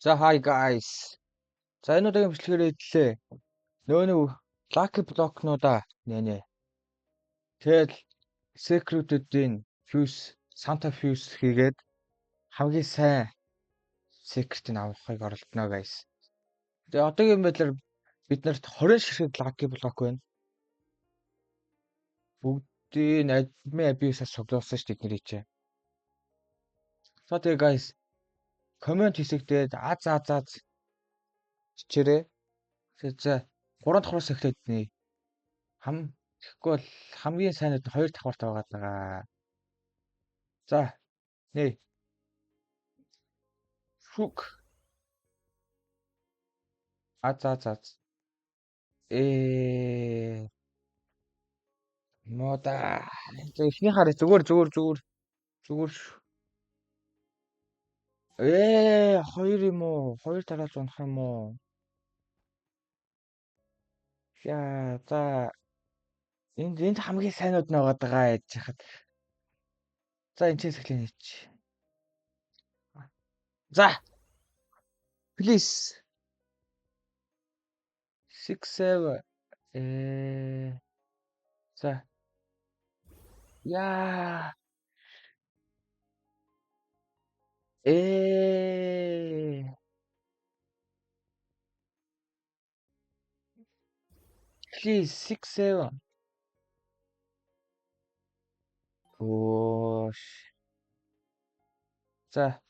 За hi guys. За энэ удаагийн бичлэгээр хэллээ. Нөгөө lucky block-нуудаа нэ. Тэгэл secret-үүдийн fuse, Santa fuse хийгээд хамгийн сайн secret-ийг авахыг оролдоно guys. Тэгээ одоогийн байдлаар бид нарт 20 ширхэг lucky block байна. Бүгдийг admin abuse-аас цуглуулсан ш тэдний чий. За тэгээ guys comment хэсэг дээр аз чичээрээ. За 3 давхраас эхлээд нэ. Тэгэхгүй бол хамгийн сайнуд нь 2 давхарт байгаад байгаа. За нэ. Шүк. За. Мода. Эхний хараа зүгээр. Хоёр юм уу? Хоёр дараалж унах юм уу? Яа, за. Энд хамгийн сайнуд нь байгаад байгаа яж хахад. За энэ ч эхлэе чи. За. Please. 6 7. За. Яа. Please 6 7. Оо. За.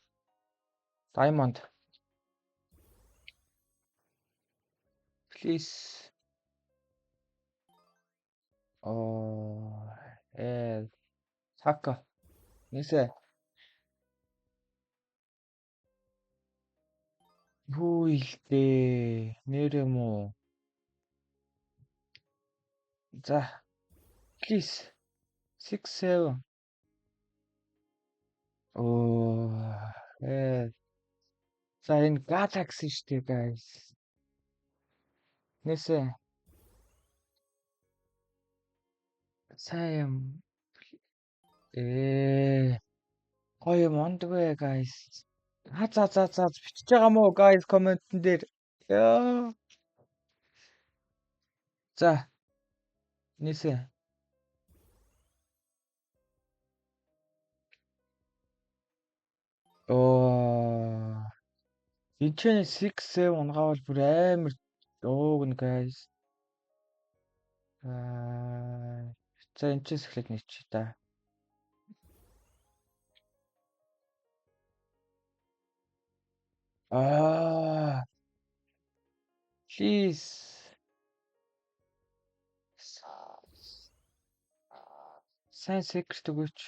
Diamond. Please. Сака. Нисэ. Юу илдээ? Нэр юм уу? За. Please. 6 7. За энэ Galaxy штэ guys. Нисэ. Сайн юм. Гоё мондгүй guys. За бичиж байгаа мó guys комментэн дээр. Яа. За. Нисэ. Энд чинь 6 7 унгаавал бүр амар гэн guys. За энэ ч эхлээд нэг чи та. Please. Сайн secret өгөөч.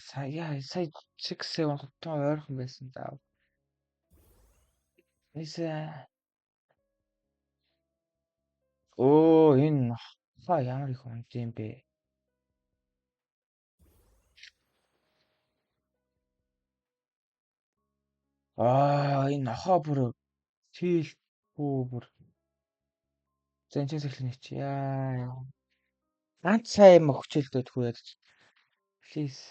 Сая 6 7 хоттой ойрхон байсан даа. Нисэ. Энэ ямар их онц юм бэ? Энэ нохоо бүр тийл бүр. За энэ ч эхлэх чи. Яа. Ганц сайн юм өгчөлдөөд хүрээд. Please.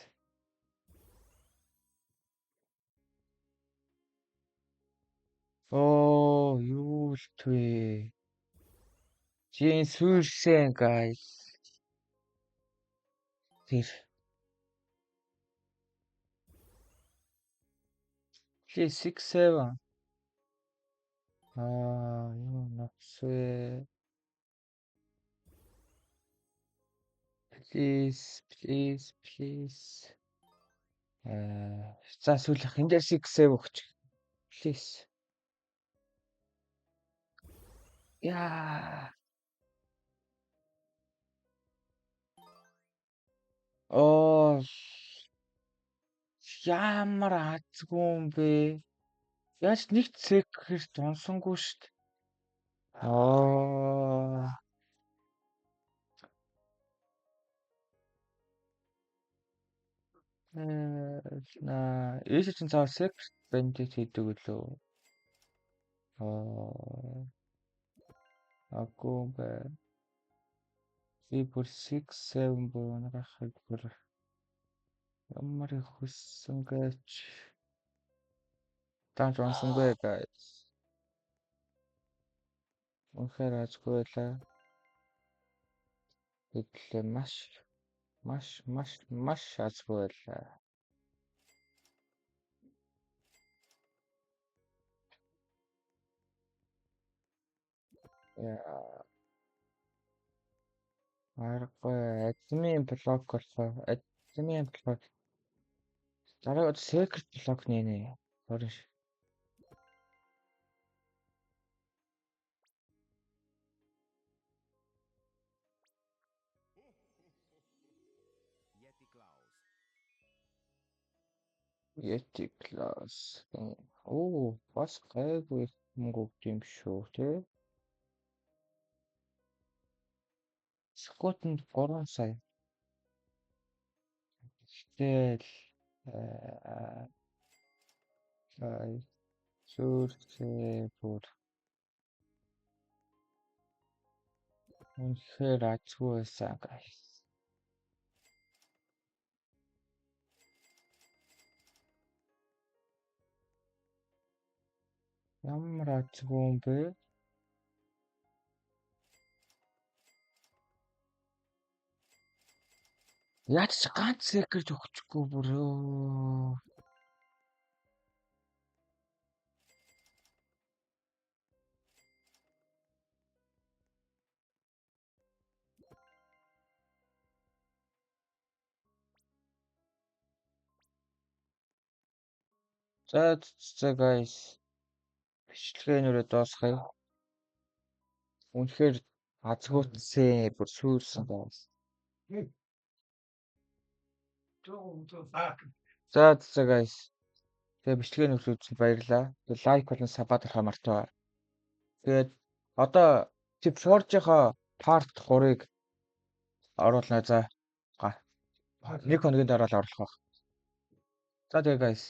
Юу л вэ? Чин сүрсэн guys. Тэр. Please 6 7. Юу нөхсөө. Please. За сүүлх энэ дээр 6 7 өгч. Please. Яа. Ямар азгүй юм бэ? Яаж нэг цэкэр дунсангүй шүү дээ. Ээш чинь цаа secret bandit хийдэг үлээ. Агуу бай. Би бүр 6 7 буунахыг бүр ямар их хүссэн гэж. Таамж унсангүй guys. Үнэхээр азгүй байлаа. Хэдлээ маш азгүй байлаа. Яа, аргагүй админ блок боллоо. Админ блок. Дараа secret блок нэ. Sorry. Yeti class. Оо, бас гайгүй мөнгө юм шүү, те. Скотнд 3 сая. Тэгэл сүрчээ бүр үнэхээр азгүй байсан guys. Ямар азгүй юм бэ? Яаж ч ганц секрет өгчихгүй бүр ёо. За guys. Бичлэгээнүүрээ дуусгая. Үнэхээр азгуутсан бүр сүйрсэн guys. За guys. Тэгээ бичлэгийн үзсэн баярлаа. Тэгээ лайк болон сабадархаа мартаа. Тэгээд одоо Tip Forge-ийнхоо part 3-ыг оруулнаа. За. Нэг хоногийн дараа л оруулах байх. За тэгээ guys.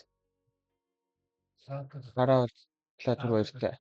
Гараа бол платформ баяртай.